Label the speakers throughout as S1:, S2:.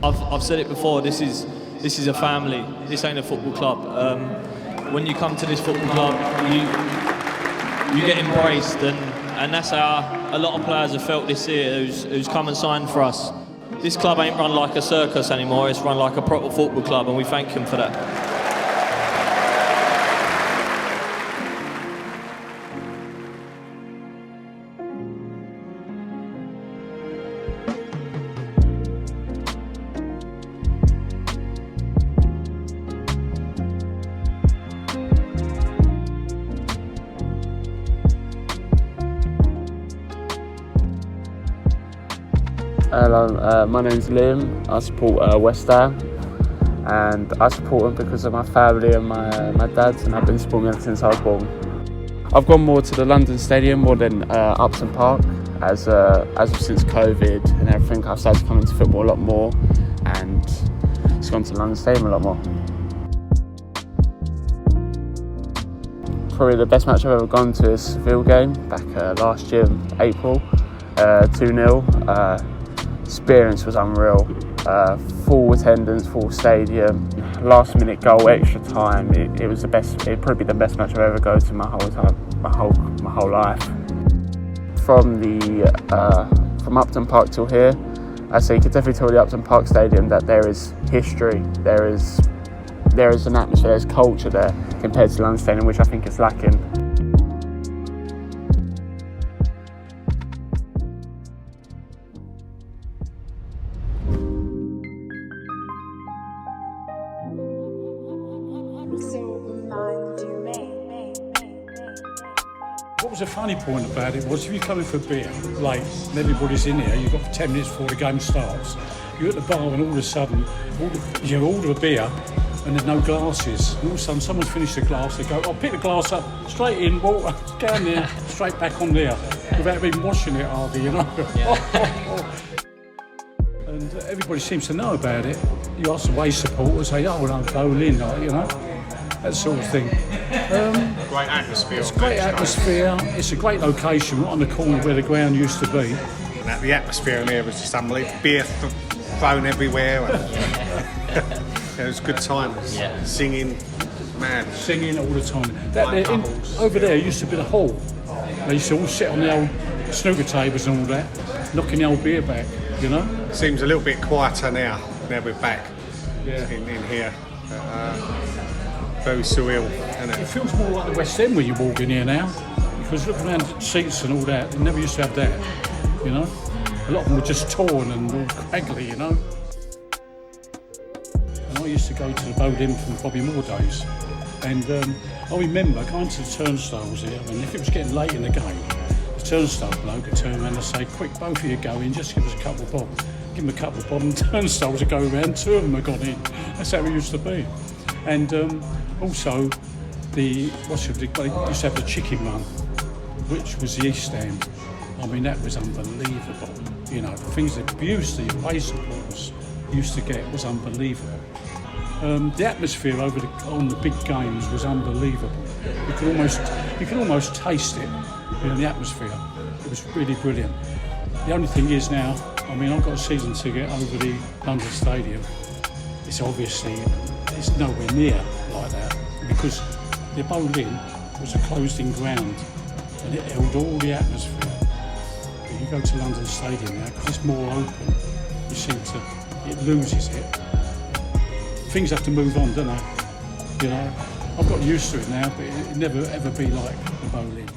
S1: I've said it before, this is a family, this ain't a football club. When you come to this football club, you get embraced, and that's how a lot of players have felt this year who's come and signed for us. This club ain't run like a circus anymore, it's run like a proper football club, and we thank him for that.
S2: Hello, my name's Liam. I support West Ham, and I support them because of my family and my dad, and I've been supporting them since I was born. I've gone more to the London Stadium more than Upton Park, as of since COVID and everything. I've started coming to football a lot more, and it's gone to the London Stadium a lot more. Probably the best match I've ever gone to is Seville game back last year, April, 2-0. Experience was unreal. Full attendance, full stadium, last minute goal, extra time. It was the best. It'd probably be the best match I've ever gone to my whole life. From Upton Park till here, I say you could definitely tell the Upton Park Stadium that there is history. There is an atmosphere, there's culture there compared to the London Stadium, which I think is lacking.
S3: What was the funny point about it was if you come in for beer late and everybody's in here, you've got 10 minutes before the game starts, you're at the bar and all of a sudden you order a beer and there's no glasses. And all of a sudden someone's finished the glass, they go, I'll pick the glass up, straight in, water, down there, straight back on there, without even washing it hardly, you know. Yeah. And everybody seems to know about it. You ask the away supporters, say, oh, no, Boleyn, you know, that sort of thing.
S4: Great atmosphere.
S3: It's a great atmosphere. It's a great location, right on the corner where the ground used to be.
S4: And the atmosphere in there was just unbelievable. Beer thrown everywhere. And it was good times. Yeah. Singing, mad.
S3: Singing all the time. Over there used to be the hall. They used to all sit on the old snooker tables and all that, knocking the old beer back, you know?
S4: Seems a little bit quieter now we're back in here. Very surreal, isn't it?
S3: It feels more like the West End when you walk in here now, because looking around at seats and all that, they never used to have that, you know. A lot of them were just torn and all craggly, you know. And I used to go to the Boleyn from Bobby Moore days, and I remember going to the turnstiles here, and if it was getting late in the game, the turnstile bloke would turn around and say, quick, both of you go in, just give us a couple of bob. Give them a couple of bob, and turnstiles would go around, two of them had gone in. That's how it used to be. And also, they used to have the chicken run, which was the East End. I mean, that was unbelievable. You know, the things that abuse the away supporters used to get was unbelievable. The atmosphere on the big games was unbelievable. You could almost taste it, you know, the atmosphere. It was really brilliant. The only thing is now, I mean, I've got a season ticket over the London Stadium. It's nowhere near like that, because the Boleyn was a closed-in ground and it held all the atmosphere. But you go to London Stadium now, because it's more open, it loses it. Things have to move on, don't they? You know, I've got used to it now, but it'll never ever be like the Boleyn.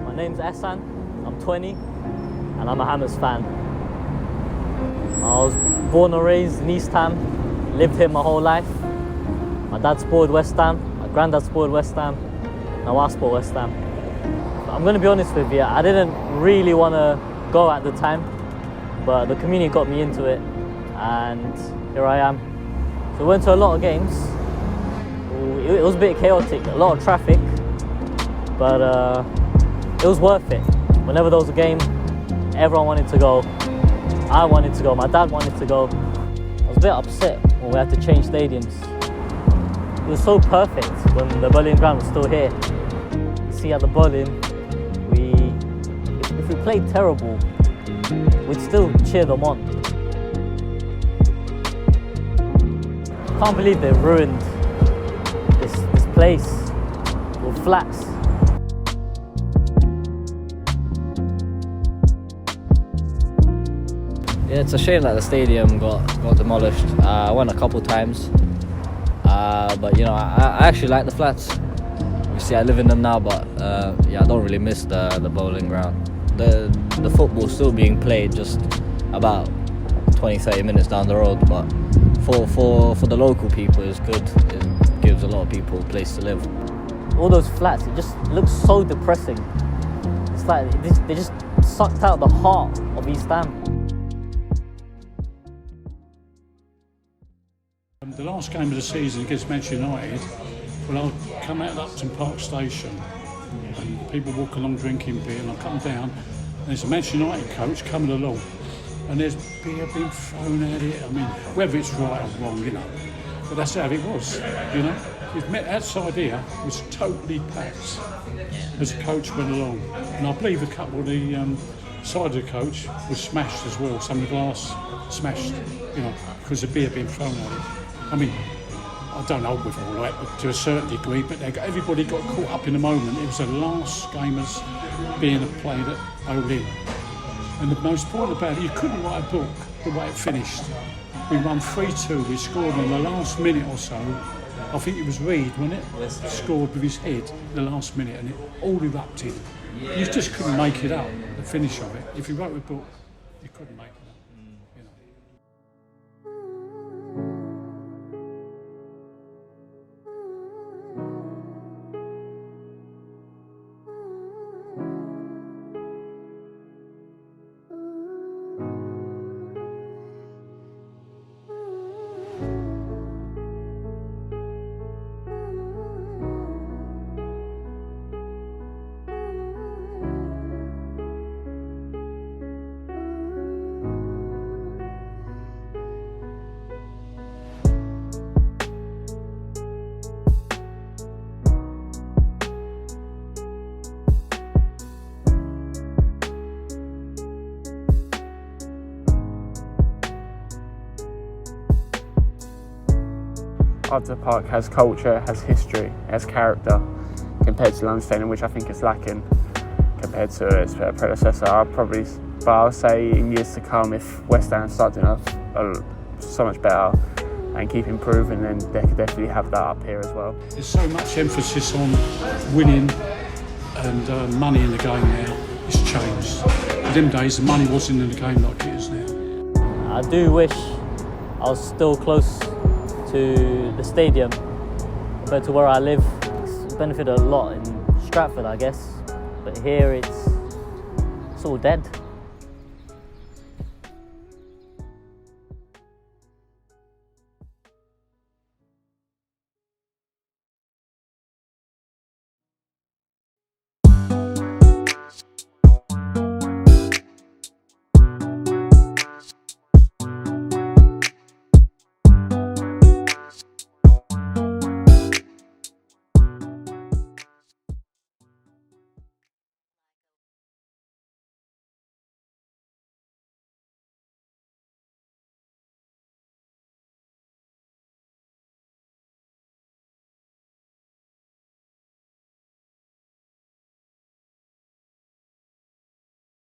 S5: My name's Ehsan, I'm 20 and I'm a Hammers fan. I was born and raised in East Ham, lived here my whole life. My dad supported West Ham, my granddad supported West Ham, now I support West Ham. But I'm going to be honest with you, I didn't really want to go at the time, but the community got me into it, and here I am. So we went to a lot of games. It was a bit chaotic, a lot of traffic, but it was worth it. Whenever there was a game, everyone wanted to go. I wanted to go, my dad wanted to go. I was a bit upset when we had to change stadiums. It was so perfect when the Boleyn ground was still here. You see, at the Boleyn, if we played terrible, we'd still cheer them on. Can't believe they ruined this place with flats.
S6: Yeah, it's a shame that the stadium got demolished. I went a couple times, but you know, I actually like the flats. Obviously, I live in them now, but yeah, I don't really miss the bowling ground. The football's still being played just about 20-30 minutes down the road, but for the local people, it's good. It gives a lot of people a place to live.
S5: All those flats, it just looks so depressing. It's like they just sucked out the heart of East Ham.
S3: The last game of the season against Manchester United, well, I'll come out of Upton Park station and people walk along drinking beer, and I come down and there's a Manchester United coach coming along and there's beer being thrown at it. I mean, whether it's right or wrong, you know, but that's how it was, you know. It met outside here was totally packed as the coach went along, and I believe a couple of the side of the coach was smashed as well. Some of the glass smashed, you know, because the beer being thrown at it. I mean, I don't know with all that, but to a certain degree, but everybody got caught up in the moment. It was the last game as being played at Boleyn. And the most important about it, you couldn't write a book the way it finished. We won 3-2, we scored in the last minute or so. I think it was Reed, wasn't it? Yes. Scored with his head in the last minute, and it all erupted. You just couldn't make it up, the finish of it. If you wrote a book, you couldn't make it up. You know.
S2: Upton Park has culture, has history, has character compared to London Stadium, which I think is lacking compared to its predecessor. I'll say in years to come, if West Ham start doing so much better and keep improving, then they could definitely have that up here as well.
S3: There's so much emphasis on winning and money in the game now. It's changed. In them days, the money wasn't in the game like it is now.
S5: I do wish I was still close to the stadium compared to where I live. It's benefited a lot in Stratford, I guess, but here it's all dead.